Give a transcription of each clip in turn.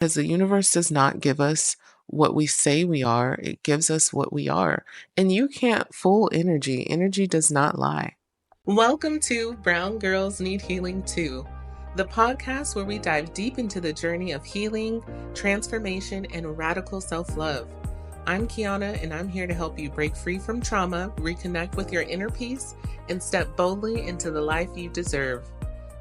Because the universe does not give us what we say we are, it gives us what we are. And you can't fool energy. Energy does not lie. Welcome to Brown Girls Need Healing Too, the podcast where we dive deep into the journey of healing, transformation, and radical self love. I'm Kiana, and I'm here to help you break free from trauma, reconnect with your inner peace, and step boldly into the life you deserve.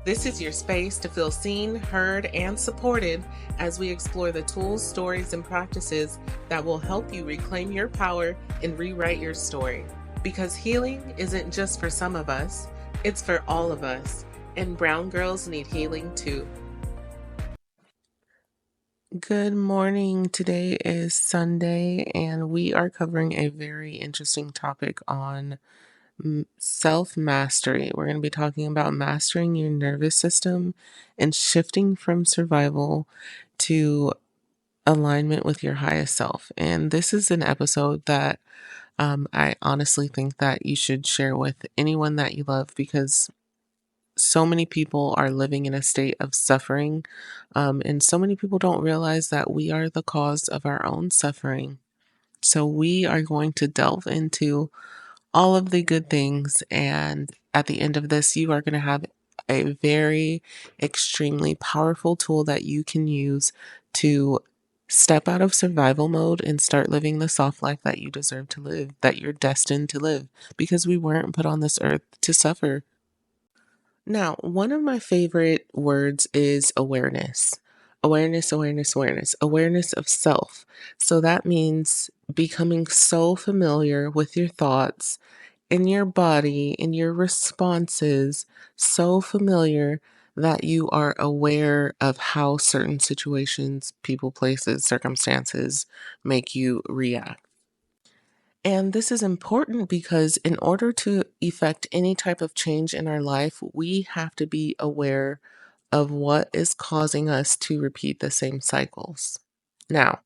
This is your space to feel seen, heard, and supported as we explore the tools, stories, and practices that will help you reclaim your power and rewrite your story. Because healing isn't just for some of us, it's for all of us. And brown girls need healing too. Good morning. Today is Sunday, and we are covering a very interesting topic on self mastery. We're going to be talking about mastering your nervous system and shifting from survival to alignment with your highest self. And this is an episode that I honestly think that you should share with anyone that you love because so many people are living in a state of suffering. And so many people don't realize that we are the cause of our own suffering. So we are going to delve into all of the good things. And at the end of this, you are going to have a very extremely powerful tool that you can use to step out of survival mode and start living the soft life that you deserve to live, that you're destined to live, because we weren't put on this earth to suffer. Now, one of my favorite words is awareness. Awareness, awareness, awareness, awareness of self. So that means becoming so familiar with your thoughts in your body, in your responses, so familiar that you are aware of how certain situations, people, places, circumstances make you react. And this is important because in order to effect any type of change in our life, we have to be aware of what is causing us to repeat the same cycles. Now,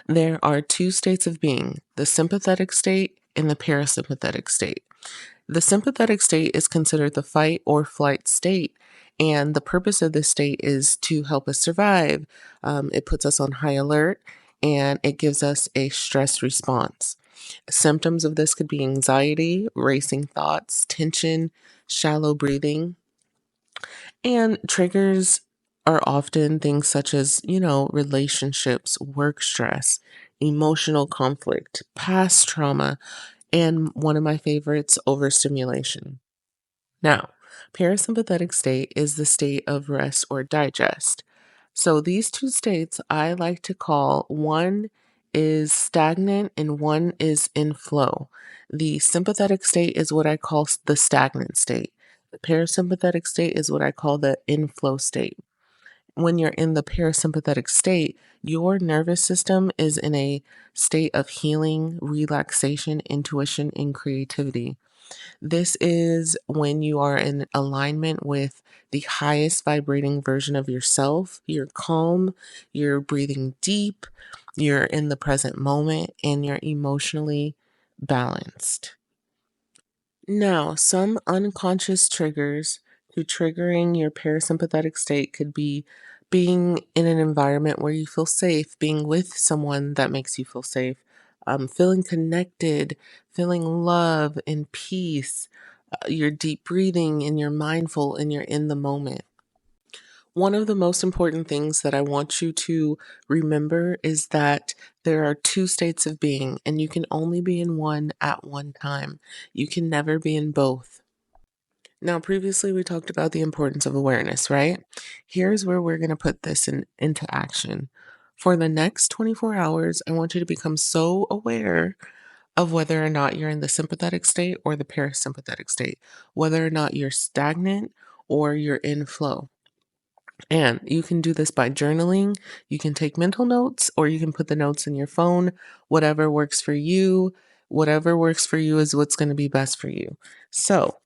there are two states of being, the sympathetic state and the parasympathetic state. The sympathetic state is considered the fight or flight state, and the purpose of this state is to help us survive. It puts us on high alert and it gives us a stress response. Symptoms of this could be anxiety, racing thoughts, tension, shallow breathing, and triggers are often things such as, relationships, work stress, emotional conflict, past trauma, and one of my favorites, overstimulation. Now, parasympathetic state is the state of rest or digest. So these two states I like to call one is stagnant and one is in flow. The sympathetic state is what I call the stagnant state. The parasympathetic state is what I call the inflow state. When you're in the parasympathetic state, your nervous system is in a state of healing, relaxation, intuition, and creativity. This is when you are in alignment with the highest vibrating version of yourself. You're calm, you're breathing deep, you're in the present moment, and you're emotionally balanced. Now, some unconscious triggers to triggering your parasympathetic state could be being in an environment where you feel safe, being with someone that makes you feel safe, feeling connected, feeling love and peace. You're deep breathing and you're mindful and you're in the moment. One of the most important things that I want you to remember is that there are two states of being, and you can only be in one at one time. You can never be in both. Now, previously we talked about the importance of awareness, right? Here's where we're going to put this into action. For the next 24 hours, I want you to become so aware of whether or not you're in the sympathetic state or the parasympathetic state, whether or not you're stagnant or you're in flow. And you can do this by journaling. You can take mental notes or you can put the notes in your phone, whatever works for you. Whatever works for you is what's going to be best for you. So,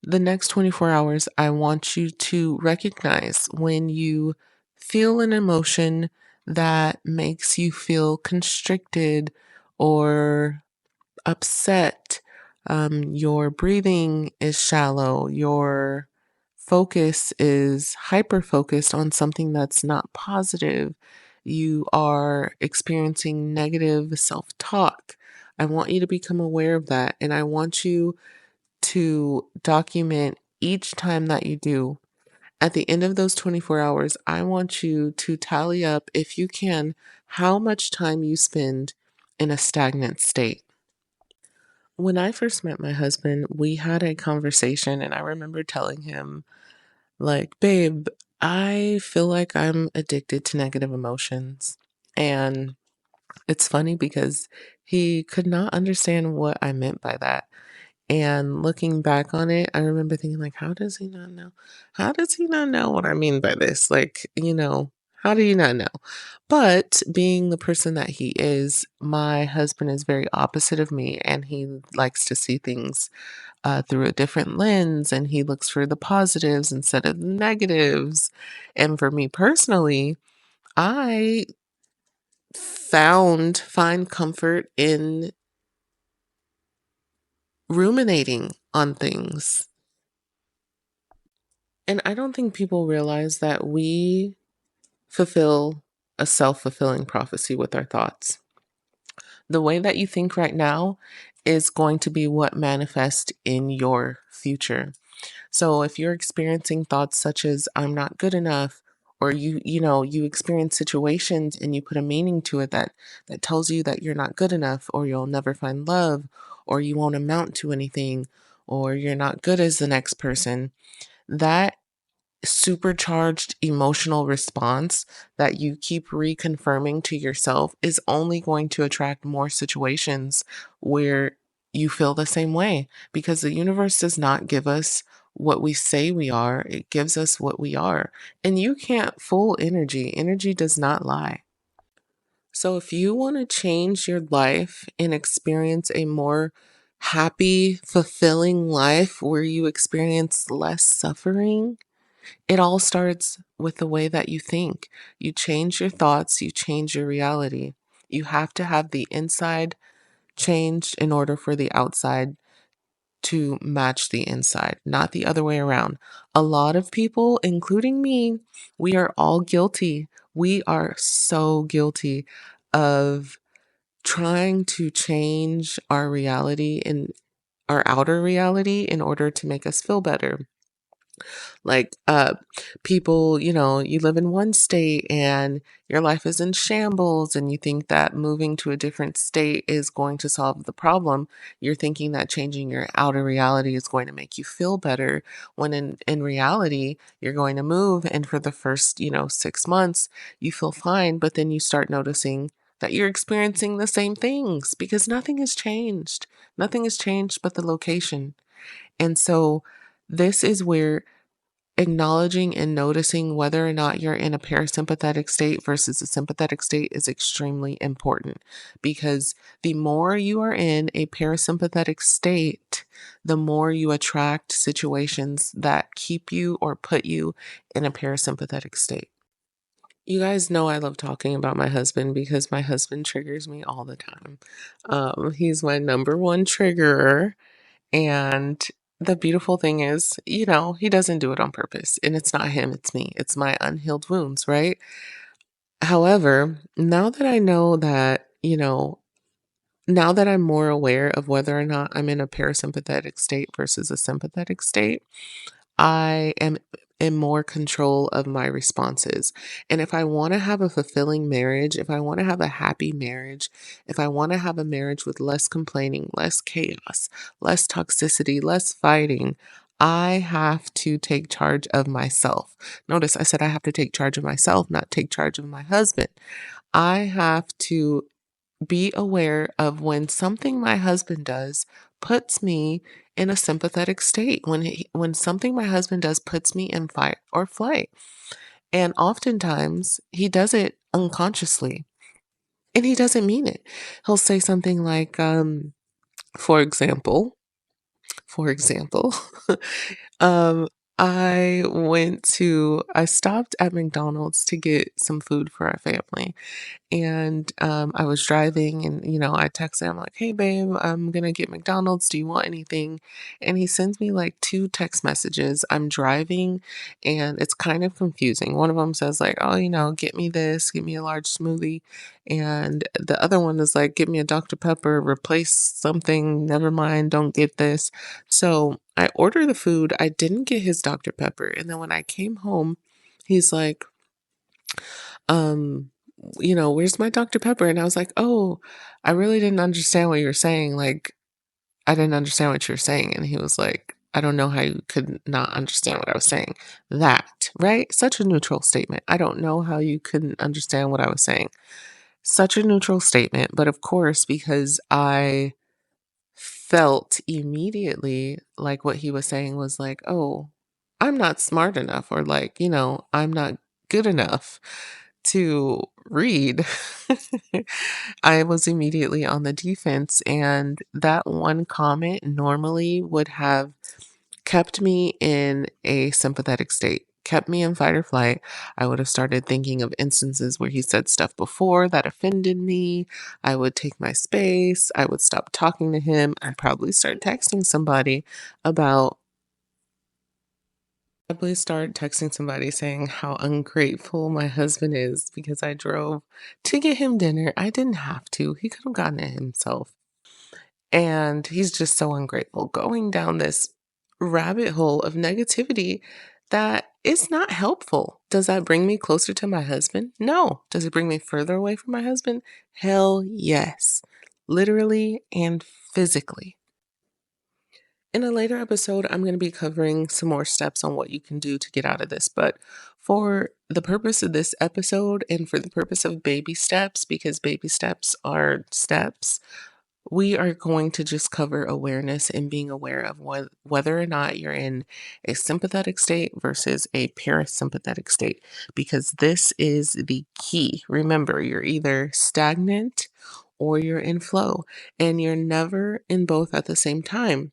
the next 24 hours, I want you to recognize when you feel an emotion that makes you feel constricted or upset. Your breathing is shallow. Your focus is hyper focused on something that's not positive, you are experiencing negative self talk. I want you to become aware of that. And I want you to document each time that you do. At the end of those 24 hours, I want you to tally up, if you can, how much time you spend in a stagnant state. When I first met my husband, we had a conversation, and I remember telling him, like, babe, I feel like I'm addicted to negative emotions. And it's funny because he could not understand what I meant by that. And looking back on it, I remember thinking, like, how does he not know? How does he not know what I mean by this? Like, how do you not know? But being the person that he is, my husband is very opposite of me, and he likes to see things through a different lens, and he looks for the positives instead of the negatives. And for me personally, I find comfort in ruminating on things. And I don't think people realize that we fulfill a self fulfilling prophecy with our thoughts. The way that you think right now is going to be what manifests in your future. So if you're experiencing thoughts such as I'm not good enough, or you experience situations and you put a meaning to it that tells you that you're not good enough, or you'll never find love, or you won't amount to anything, or you're not good as the next person, that supercharged emotional response that you keep reconfirming to yourself is only going to attract more situations where you feel the same way, because the universe does not give us what we say we are, it gives us what we are. And you can't fool energy. Energy does not lie. So if you want to change your life and experience a more happy, fulfilling life where you experience less suffering, it all starts with the way that you think. You change your thoughts, you change your reality. You have to have the inside changed in order for the outside to match the inside, not the other way around. A lot of people, including me, we are all guilty. We are so guilty of trying to change our reality and our outer reality in order to make us feel better. Like, people, you live in one state and your life is in shambles, and you think that moving to a different state is going to solve the problem. You're thinking that changing your outer reality is going to make you feel better, when in reality, you're going to move, and for the first, 6 months, you feel fine, but then you start noticing that you're experiencing the same things because nothing has changed. Nothing has changed but the location. And so this is where acknowledging and noticing whether or not you're in a parasympathetic state versus a sympathetic state is extremely important, because the more you are in a parasympathetic state, the more you attract situations that keep you or put you in a parasympathetic state. You guys know I love talking about my husband because my husband triggers me all the time. He's my number one triggerer. And the beautiful thing is, he doesn't do it on purpose. And it's not him, it's me. It's my unhealed wounds, right? However, now that I know that, now that I'm more aware of whether or not I'm in a parasympathetic state versus a sympathetic state, I am in more control of my responses. And if I want to have a fulfilling marriage, if I want to have a happy marriage, if I want to have a marriage with less complaining, less chaos, less toxicity, less fighting, I have to take charge of myself. Notice I said I have to take charge of myself, not take charge of my husband. I have to be aware of when something my husband does puts me in a sympathetic state, when something my husband does puts me in fight or flight. And oftentimes he does it unconsciously, and he doesn't mean it. He'll say something like, for example, for example, um, I stopped at McDonald's to get some food for our family. And I was driving and, I texted him like, "Hey babe, I'm gonna get McDonald's. Do you want anything?" And he sends me like two text messages. I'm driving and it's kind of confusing. One of them says like, "Oh, get me this, get me a large smoothie." And the other one is like, "Get me a Dr. Pepper, replace something, never mind, don't get this." So I order the food. I didn't get his Dr. Pepper. And then when I came home, he's like, um, "Where's my Dr. Pepper?" And I was like, "Oh, I really didn't understand what you were saying. Like, I didn't understand what you were saying." And he was like, "I don't know how you could not understand what I was saying." That, right? Such a neutral statement. I don't know how you couldn't understand what I was saying. Such a neutral statement. But of course, because I felt immediately like what he was saying was like, "Oh, I'm not smart enough," or like, "I'm not good enough to read." I was immediately on the defense, and that one comment normally would have kept me in a sympathetic state, kept me in fight or flight. I would have started thinking of instances where he said stuff before that offended me. I would take my space. I would stop talking to him. I'd about probably start texting somebody saying how ungrateful my husband is because I drove to get him dinner. I didn't have to. He could have gotten it himself. And he's just so ungrateful, going down this rabbit hole of negativity that is not helpful. Does that bring me closer to my husband? No. Does it bring me further away from my husband? Hell yes. Literally and physically. In a later episode, I'm going to be covering some more steps on what you can do to get out of this. But for the purpose of this episode and for the purpose of baby steps, because baby steps are steps, we are going to just cover awareness and being aware of whether or not you're in a sympathetic state versus a parasympathetic state, because this is the key. Remember, you're either stagnant or you're in flow, and you're never in both at the same time.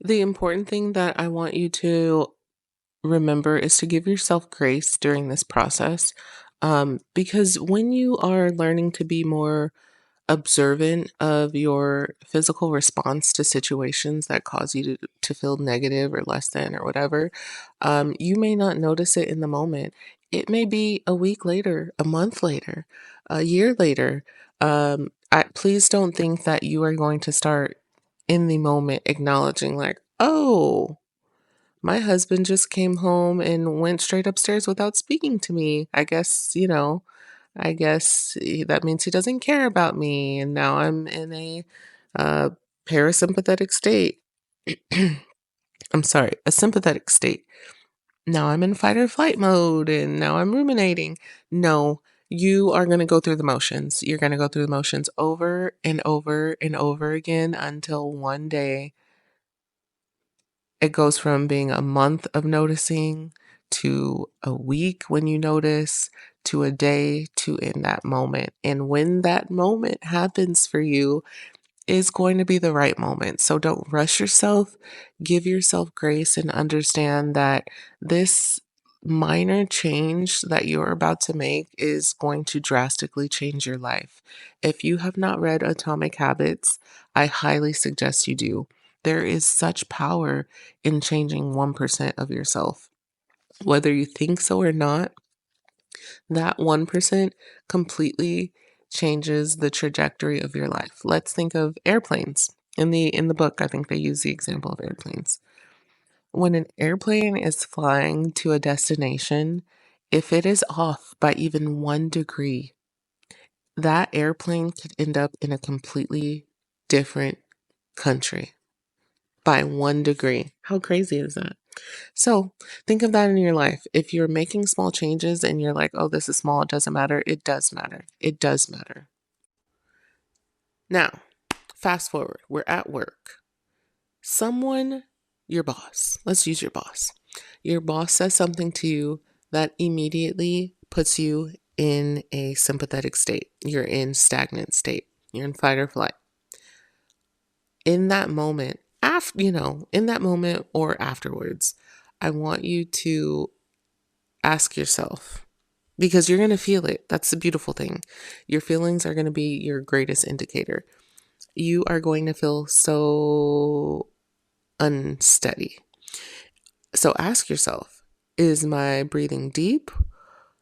The important thing that I want you to remember is to give yourself grace during this process. Because when you are learning to be more observant of your physical response to situations that cause you to feel negative or less than or whatever, you may not notice it in the moment. It may be a week later, a month later, a year later. Please don't think that you are going to start in the moment acknowledging, like, "Oh, my husband just came home and went straight upstairs without speaking to me. That means he doesn't care about me. And now I'm in a uh, parasympathetic state." I'm sorry, a sympathetic state. Now I'm in fight or flight mode and now I'm ruminating. No, you are going to go through the motions. You're going to go through the motions over and over and over again until one day it goes from being a month of noticing to a week when you notice to a day to in that moment. And when that moment happens for you, is going to be the right moment. So don't rush yourself. Give yourself grace and understand that this minor change that you're about to make is going to drastically change your life. If you have not read Atomic Habits, I highly suggest you do. There is such power in changing 1% of yourself. Whether you think so or not, that 1% completely changes the trajectory of your life. Let's think of airplanes. In the book, I think they use the example of airplanes. When an airplane is flying to a destination, if it is off by even 1 degree, that airplane could end up in a completely different country by 1 degree. How crazy is that? So think of that in your life. If you're making small changes and you're like, "Oh, this is small, it doesn't matter," it does matter. It does matter. Now, fast forward, we're at work. Someone, your boss, let's use your boss. Your boss says something to you that immediately puts you in a sympathetic state. You're in stagnant state. You're in fight or flight. In that moment, in that moment or afterwards, I want you to ask yourself, because you're going to feel it. That's the beautiful thing. Your feelings are going to be your greatest indicator. You are going to feel so unsteady. So ask yourself, is my breathing deep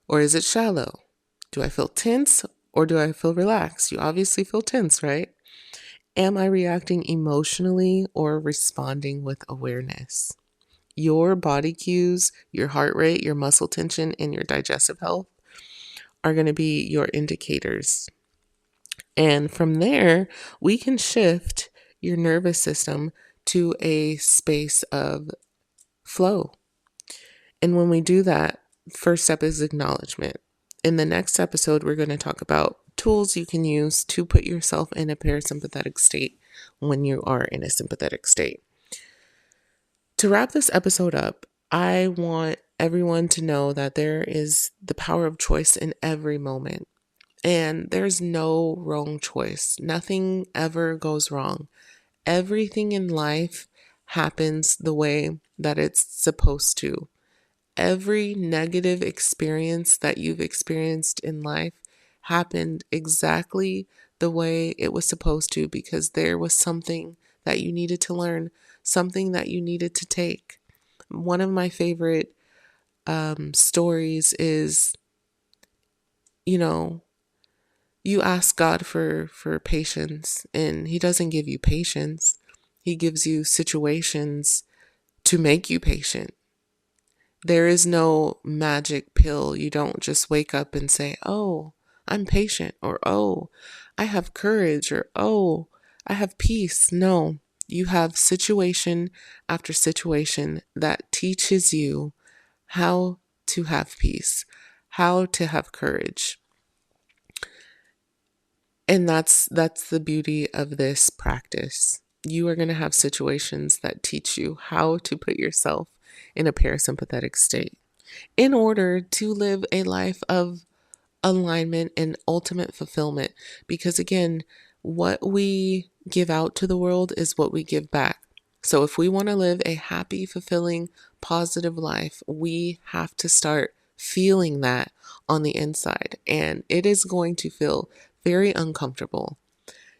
or is it shallow? Do I feel tense or do I feel relaxed? You obviously feel tense, right? Am I reacting emotionally or responding with awareness? Your body cues, your heart rate, your muscle tension, and your digestive health are going to be your indicators. And from there, we can shift your nervous system to a space of flow. And when we do that, first step is acknowledgement. In the next episode, we're going to talk about tools you can use to put yourself in a parasympathetic state when you are in a sympathetic state. To wrap this episode up, I want everyone to know that there is the power of choice in every moment. And there's no wrong choice. Nothing ever goes wrong. Everything in life happens the way that it's supposed to. Every negative experience that you've experienced in life happened exactly the way it was supposed to, because there was something that you needed to learn, something that you needed to take. One of my favorite stories is, you ask God for patience, and He doesn't give you patience. He gives you situations to make you patient. There is no magic pill. You don't just wake up and say, oh, I'm patient, or oh, I have courage, or oh, I have peace. No, you have situation after situation that teaches you how to have peace, how to have courage. And that's the beauty of this practice. You are going to have situations that teach you how to put yourself in a parasympathetic state in order to live a life of alignment and ultimate fulfillment. Because again, what we give out to the world is what we give back. So if we want to live a happy, fulfilling, positive life, we have to start feeling that on the inside. And it is going to feel very uncomfortable.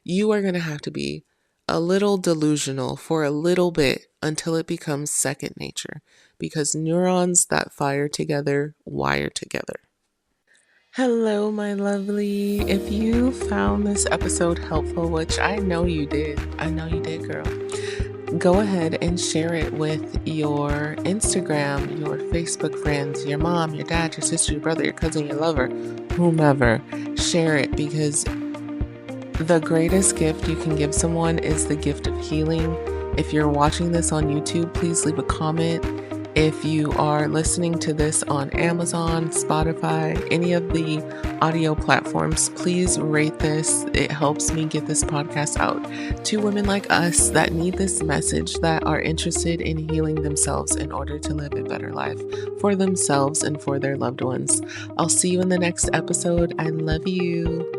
You are going to have to be a little delusional for a little bit until it becomes second nature, because neurons that fire together wire together. Hello, my lovely. If you found this episode helpful, which I know you did, girl, go ahead and share it with your Instagram, your Facebook friends, your mom, your dad, your sister, your brother, your cousin, your lover, whomever. Share it, because the greatest gift you can give someone is the gift of healing. If you're watching this on YouTube, please leave a comment. If you are listening to this on Amazon, Spotify, any of the audio platforms, please rate this. It helps me get this podcast out to women like us that need this message, that are interested in healing themselves in order to live a better life for themselves and for their loved ones. I'll see you in the next episode. I love you.